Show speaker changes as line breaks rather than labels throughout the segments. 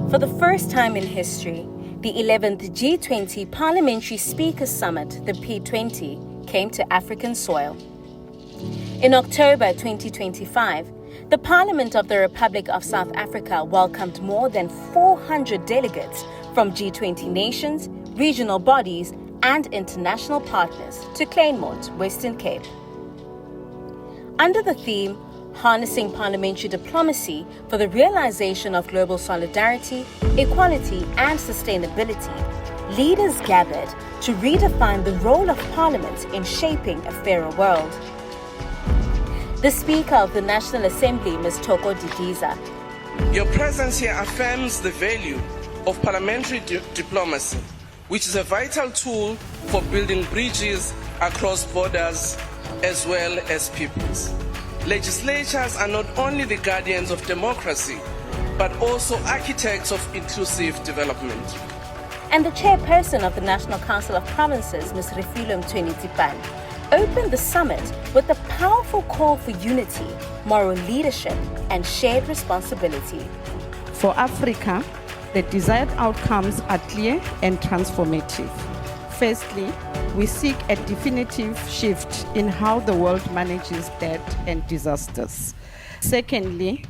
For the first time in history, the 11th G20 Parliamentary Speakers Summit, the P20, came to African soil. In October 2025, the Parliament of the Republic of South Africa welcomed more than 400 delegates from G20 nations, regional bodies, and international partners to Kleinmond, Western Cape. Under the theme, Harnessing Parliamentary Diplomacy for the Realisation of Global Solidarity, Equality and Sustainability, leaders gathered to redefine the role of Parliament in shaping a fairer world. The Speaker of the National Assembly, Ms. Toko Didiza.
Your presence here affirms the value of parliamentary diplomacy, which is a vital tool for building bridges across borders as well as peoples. Legislatures are not only the guardians of democracy, but also architects of inclusive development.
And the chairperson of the National Council of Provinces, Ms. Realisation of Global Solidarity, opened the summit with a powerful call for unity, moral leadership, and shared responsibility.
For Africa, the desired outcomes are clear and transformative. Firstly, we seek a definitive shift in how the world manages debt and disasters. Secondly,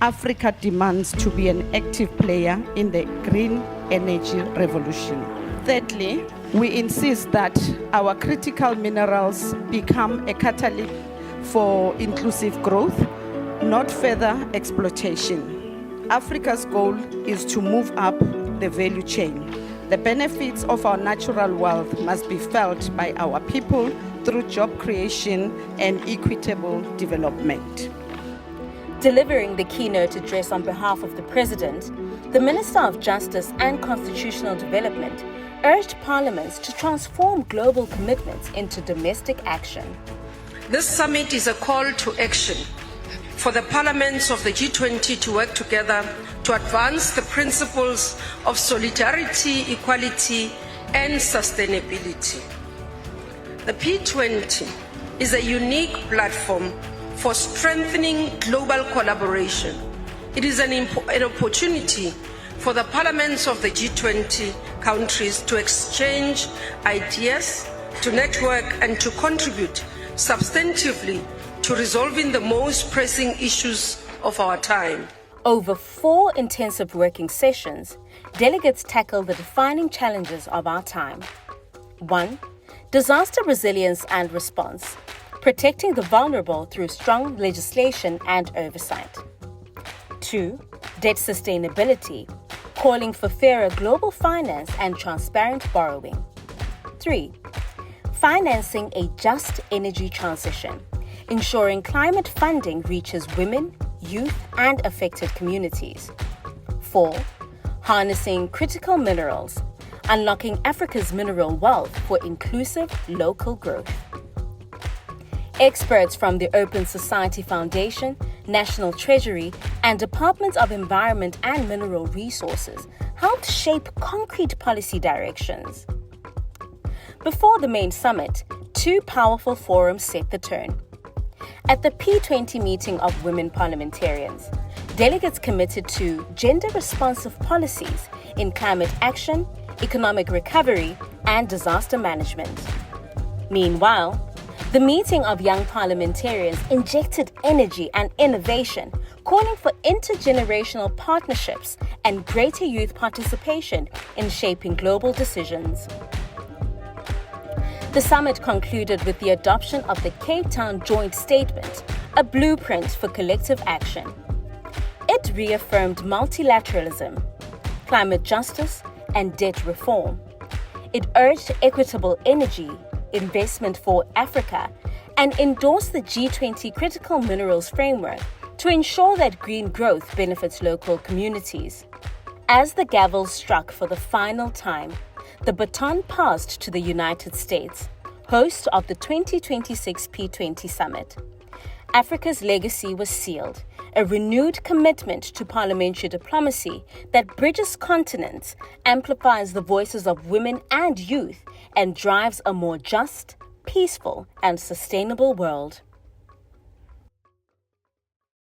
Africa demands to be an active player in the green energy revolution. Thirdly, we insist that our critical minerals become a catalyst for inclusive growth, not further exploitation. Africa's goal is to move up the value chain. The benefits of our natural wealth must be felt by our people through job creation and equitable development.
Delivering the keynote address on behalf of the President, the Minister of Justice and Constitutional Development urged parliaments to transform global commitments into domestic action.
This summit is a call to action for the parliaments of the G20 to work together to advance the principles of solidarity, equality, and sustainability. The P20 is a unique platform for strengthening global collaboration. It is an opportunity for the parliaments of the G20 countries to exchange ideas, to network, and to contribute substantively to resolving the most pressing issues of our time.
Over 4 intensive working sessions, delegates tackled the defining challenges of our time. 1. Disaster resilience and response, protecting the vulnerable through strong legislation and oversight. 2. Debt sustainability, calling for fairer global finance and transparent borrowing. 3. Financing a just energy transition, ensuring climate funding reaches women, youth, and affected communities. 4. Harnessing critical minerals, unlocking Africa's mineral wealth for inclusive local growth. Experts from the Open Society Foundation, National Treasury, and Department of Environment and Mineral Resources helped shape concrete policy directions. Before the main summit, 2 powerful forums set the tone. At the P20 meeting of women parliamentarians, delegates committed to gender-responsive policies in climate action, economic recovery, and disaster management. Meanwhile, the meeting of young parliamentarians injected energy and innovation, calling for intergenerational partnerships and greater youth participation in shaping global decisions. The summit concluded with the adoption of the Cape Town Joint Statement, a blueprint for collective action. It reaffirmed multilateralism, climate justice, and debt reform. It urged equitable energy investment for Africa and endorsed the G20 Critical Minerals Framework to ensure that green growth benefits local communities. As the gavel struck for the final time, the baton passed to the United States, host of the 2026 P20 Summit. Africa's legacy was sealed, a renewed commitment to parliamentary diplomacy that bridges continents, amplifies the voices of women and youth, and drives a more just, peaceful, and sustainable world.